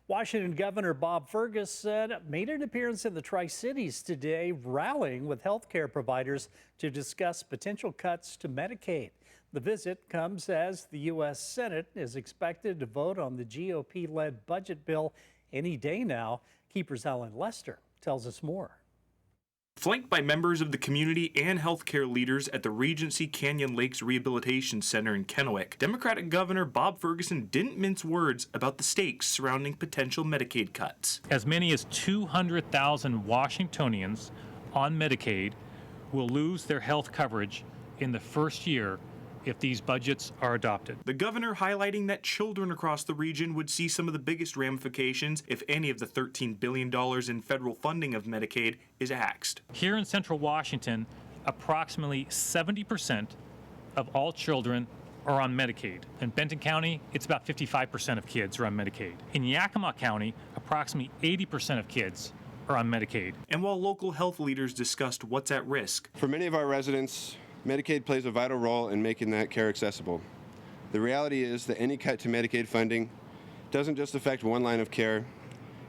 Washington Governor Bob Ferguson made an appearance in the Tri-Cities today, rallying with healthcare providers to discuss potential cuts to Medicaid. The visit comes as the U.S. Senate is expected to vote on the GOP-led budget bill any day now. KEPR's Alan Lester tells us more. Flanked by members of the community and healthcare leaders at the Regency Canyon Lakes Rehabilitation Center in Kennewick, Democratic Governor Bob Ferguson didn't mince words about the stakes surrounding potential Medicaid cuts. As many as 200,000 Washingtonians on Medicaid will lose their health coverage in the first year if these budgets are adopted. The governor highlighting that children across the region would see some of the biggest ramifications if any of the $13 billion in federal funding of Medicaid is axed. Here in central Washington, approximately 70% of all children are on Medicaid. In Benton County, it's about 55% of kids are on Medicaid. In Yakima County, approximately 80% of kids are on Medicaid. And while local health leaders discussed what's at risk, for many of our residents, Medicaid plays a vital role in making that care accessible. The reality is that any cut to Medicaid funding doesn't just affect one line of care,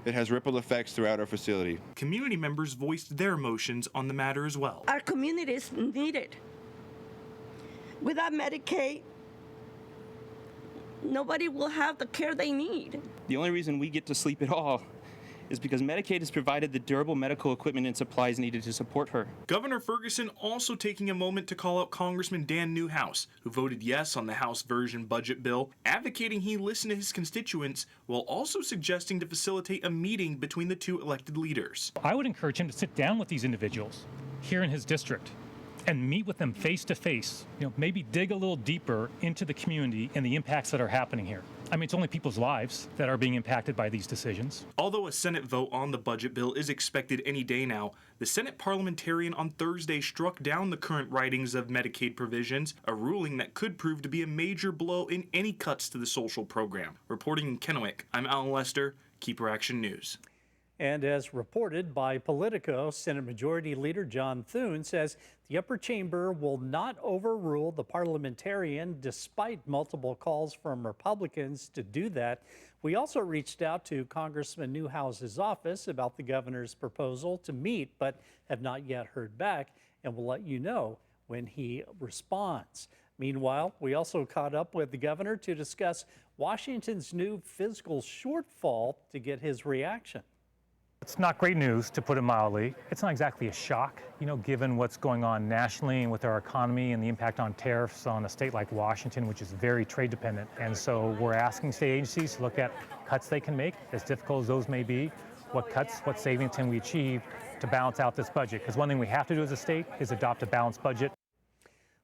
it has ripple effects throughout our facility. Community members voiced their emotions on the matter as well. Our communities need it. Without Medicaid, nobody will have the care they need. The only reason we get to sleep at all is because Medicaid has provided the durable medical equipment and supplies needed to support her. Governor Ferguson also taking a moment to call out Congressman Dan Newhouse, who voted yes on the House version budget bill, advocating he listen to his constituents while also suggesting to facilitate a meeting between the two elected leaders. I would encourage him to sit down with these individuals here in his district and meet with them face to face, maybe dig a little deeper into the community and the impacts that are happening here. I mean, it's only people's lives that are being impacted by these decisions. Although a Senate vote on the budget bill is expected any day now, the Senate parliamentarian on Thursday struck down the current writings of Medicaid provisions, a ruling that could prove to be a major blow in any cuts to the social program. Reporting in Kennewick, I'm Alan Lester, KEPR Action News. And as reported by Politico, Senate Majority Leader John Thune says the upper chamber will not overrule the parliamentarian despite multiple calls from Republicans to do that. We also reached out to Congressman Newhouse's office about the governor's proposal to meet, but have not yet heard back, and we'll let you know when he responds. Meanwhile, we also caught up with the governor to discuss Washington's new fiscal shortfall to get his reaction. It's not great news, to put it mildly. It's not exactly a shock, given what's going on nationally and with our economy and the impact on tariffs on a state like Washington, which is very trade dependent. And so we're asking state agencies to look at cuts they can make, as difficult as those may be. What cuts, what savings can we achieve to balance out this budget? Because one thing we have to do as a state is adopt a balanced budget.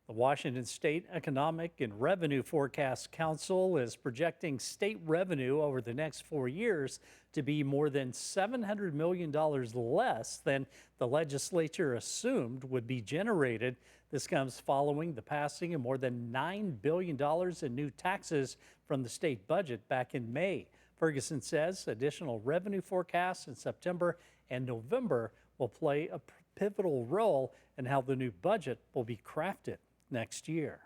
The Washington State Economic and Revenue Forecast Council is projecting state revenue over the next 4 years to be more than $700 million less than the legislature assumed would be generated. This comes following the passing of more than $9 billion in new taxes from the state budget back in May. Ferguson says additional revenue forecasts in September and November will play a pivotal role in how the new budget will be crafted next year.